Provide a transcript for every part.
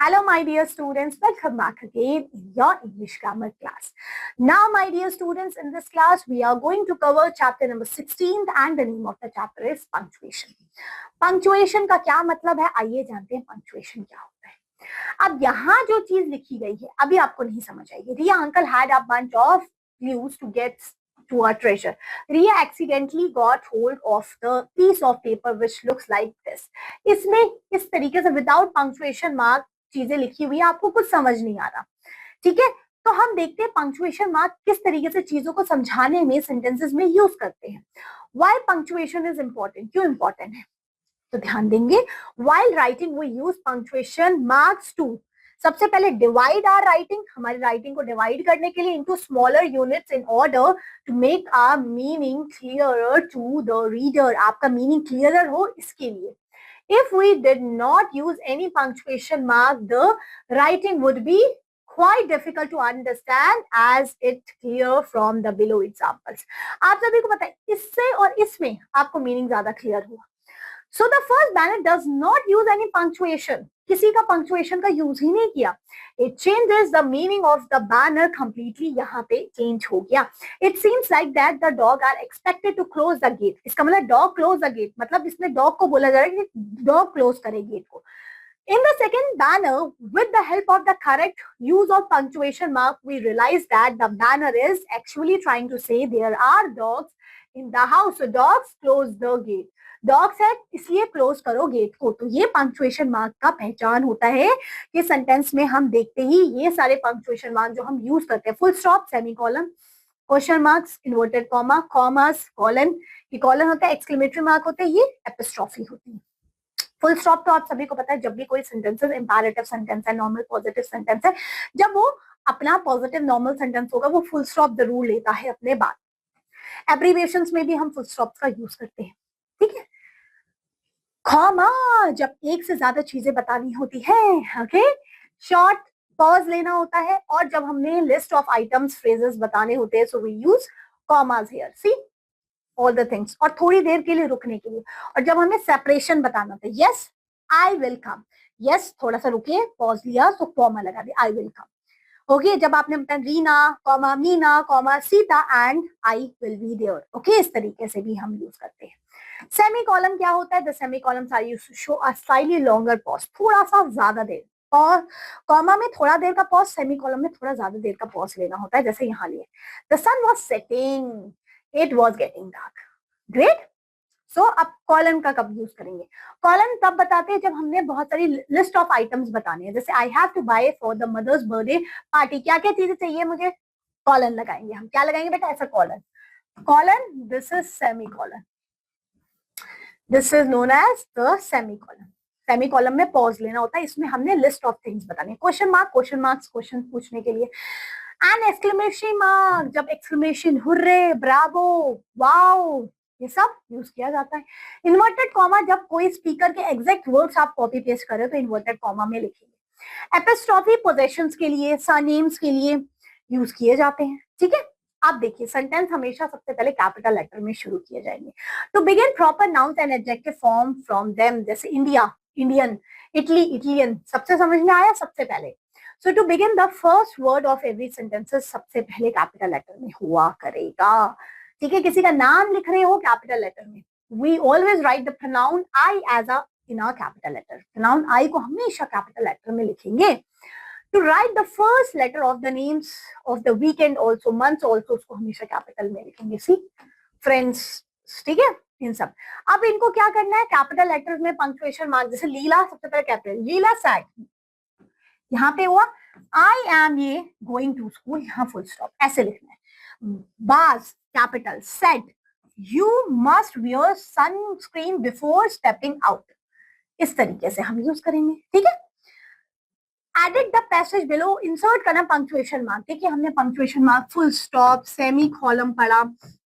Hello, my dear students. Welcome back again in your English grammar class. Now, my dear students, in this class, we are going to cover chapter number 16 and the name of the chapter is punctuation. Punctuation का क्या मतलब है, आइए जानते हैं punctuation क्या होता है। अब यहाँ जो चीज लिखी गई है अभी आपको नहीं समझ आएगी। रिया uncle had a bunch of clues to get to a treasure. Ria accidentally got hold of the piece of paper which looks like this. इसमें इस तरीके से without punctuation mark चीजें लिखी हुई है, आपको कुछ समझ नहीं आ रहा, ठीक है। तो हम देखते हैं पंक्चुएशन मार्क किस तरीके से चीजों को समझाने में सेंटेंसेस में यूज करते हैं। व्हाई पंक्चुएशन इज इंपॉर्टेंट, क्यों इंपॉर्टेंट है तो ध्यान देंगे। While writing we use punctuation marks to, सबसे पहले डिवाइड आवर राइटिंग, हमारी राइटिंग को डिवाइड करने के लिए into smaller units in order to make our meaning clearer to the reader, आपका मीनिंग क्लियरर हो इसके लिए। If we did not use any punctuation mark, the writing would be quite difficult to understand as it clear from the below examples. आप सभी को पता है इससे और इसमें आपको मीनिंग ज्यादा क्लियर हुआ। So the first banner does not use any punctuation. किसी का punctuation का यूज ही नहीं किया। It changes the meaning of the banner completely. यहाँ पे चेंज हो गया। It seems like that the dog are expected to close the gate. इसका मतलब dog close the gate, मतलब इसमें dog को बोला जा रहा है कि dog close करे गेट को। In the second banner, with the help of the correct use of punctuation mark, we realize that the banner is actually trying to say there are dogs in the house. So dogs close the gate. Dogs है इसलिए close करो gate को। तो ये punctuation mark का पहचान होता है कि सेंटेंस में हम देखते ही ये सारे पंक्चुएशन मार्क जो हम यूज करते हैं, full stop, semicolon, question marks, inverted comma, commas, colon, ये कॉलन होता है, एक्सक्लेमेटरी मार्क होते हैं, ये एपिस्ट्रॉफी होती है। फुल स्टॉप तो आप सभी को पता है, जब भी कोई सेंटेंसेस इंपैरेटिव सेंटेंस है, नॉर्मल पॉजिटिव सेंटेंस है, जब वो अपना पॉजिटिव नॉर्मल सेंटेंस होगा वो फुल स्टॉप जरूर लेता है अपने बाद। एब्रीविएशंस में भी हम फुल स्टॉप का यूज करते हैं, ठीक है। कॉमा जब एक से ज्यादा चीजें बतानी होती है, ओके, शॉर्ट पॉज लेना होता है, और जब हमने लिस्ट ऑफ आइटम्स फ्रेजेस बताने होते हैं so we use commas here, see all the things, और थोड़ी देर के लिए रुकने के लिए। और जब हमें सेपरेशन बताना होता है, yes I will come, yes थोड़ा सा रुके, पॉज लिया तो कॉमा लगा दिया, आई विल कम। ओके, जब आपने बताया Reena comma Meena comma Sita and I will be there, okay, इस तरीके से भी हम यूज करते हैं। सेमीकोलन क्या होता है, the semicolons are used to show a slightly longer pause, थोड़ा सा ज्यादा देर, और कॉमा में थोड़ा देर का पॉज, सेमीकोलन में थोड़ा ज्यादा देर का पॉज लेना होता है, जैसे यहाँ लिए the sun was setting, it was getting dark, great. So अब कॉलन का कब यूज करेंगे, कॉलन तब बताते हैं जब हमने बहुत सारी लिस्ट ऑफ आइटम्स बताने हैं, जैसे I have to buy for the mother's birthday party, क्या क्या चीजें चाहिए मुझे, कॉलन लगाएंगे हम, क्या लगाएंगे बेटा, ऐसा colon, colon, this is semicolon, this is known as the semicolon. Semicolon में पॉज लेना होता है, इसमें हमने लिस्ट ऑफ थिंग्स बताने, question mark, question marks question पूछने के लिए, एंड एक्सक्लेमेशन मार्क जब एक्सक्लेमेशन, हुर्रे, ब्रावो, वाओ, ये सब यूज किया जाता है। इन्वर्टेड कॉमा जब कोई स्पीकर के एग्जैक्ट वर्ड्स आप कॉपी पेस्ट करें तो इन्वर्टेड कॉमा में लिखेंगे। एपिस्ट्रॉफी पोजेशंस के लिए, सरनेम्स के लिए यूज किए जाते हैं, ठीक है। आप देखिए सेंटेंस हमेशा सबसे पहले कैपिटल लेटर में शुरू किए जाएंगे। To begin proper noun and adjective form from them, जैसे इंडिया, इंडियन, इटली, इटलियन, सबसे समझ में आया सबसे पहले। So to begin the first word of every sentences सबसे पहले कैपिटल लेटर में हुआ करेगा, ठीक है। किसी का नाम लिख रहे हो कैपिटल लेटर में, we always write the pronoun I as a in a capital letter, pronoun I को हमेशा कैपिटल लेटर में लिखेंगे। To write the first letter of the names of the weekend also, months also, उसको हमेशा capital में लिखेंगे, सी friends, ठीक है, इन सब। अब इनको क्या करना है, कैपिटल लेटर्स में पंक्चुएशन मार्क, जैसे लीला सबसे पहले कैपिटल, लीला सैड, यहाँ पे हुआ आई एम ये गोइंग टू स्कूल, यहाँ फुल स्टॉप, ऐसे लिखना है। बाज capital, said you must wear sunscreen before stepping out, इस तरीके से हम यूज करेंगे, ठीक है। Edit the passage below, insert करना पंक्चुएशन मार्क, देखिए हमने punctuation mark, full stop, semi column पढ़ा,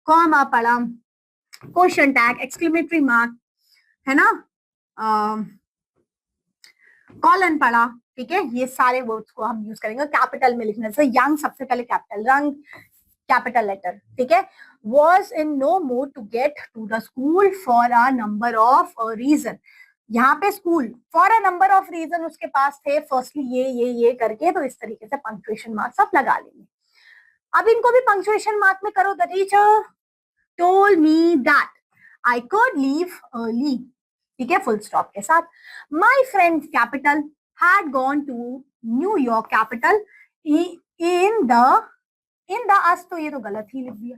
कॉमा पढ़ा, क्वेश्चन टैग, एक्सक्लेमेटरी मार्क, है ना, कॉलन पढ़ा, ठीक है। ये सारे वर्ड्स को हम यूज करेंगे कैपिटल में लिखने से। यंग सबसे पहले कैपिटल, रंग कैपिटल लेटर, ठीक है। was in no mood to get to the school for a number of reason, यहाँ पे school for a number of reason उसके पास थे, फर्स्टली ये करके, तो इस तरीके से पंक्चुएशन मार्क्स आप लगा लेंगे। अब इनको भी पंक्चुएशन मार्क में करो। The teacher told me that I could leave early, ठीक है, फुल स्टॉप के साथ। My friend capital had gone to New York capital in the US, तो ये तो गलत ही लिख दिया,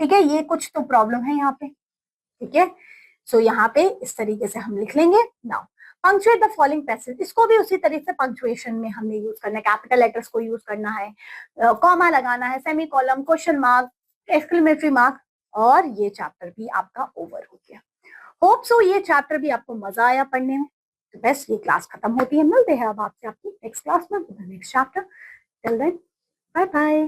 ठीक है, ये कुछ तो प्रॉब्लम है यहाँ पे, ठीक है। सो यहाँ पे इस तरीके से हम लिख लेंगे। Now punctuate the following passage, इसको भी उसी तरीके से पंक्चुएशन में हमने यूज करना है, कैपिटल लेटर्स को यूज करना है, कॉमा लगाना है, semi column, question mark, exclamatory mark, और ये चैप्टर भी आपका ओवर हो गया। होप सो ये चैप्टर भी आपको मजा आया पढ़ने में। तो बस ये क्लास खत्म होती है, मिलते हैं अब आपसे आपकी नेक्स्ट क्लास में next chapter. Till then bye bye.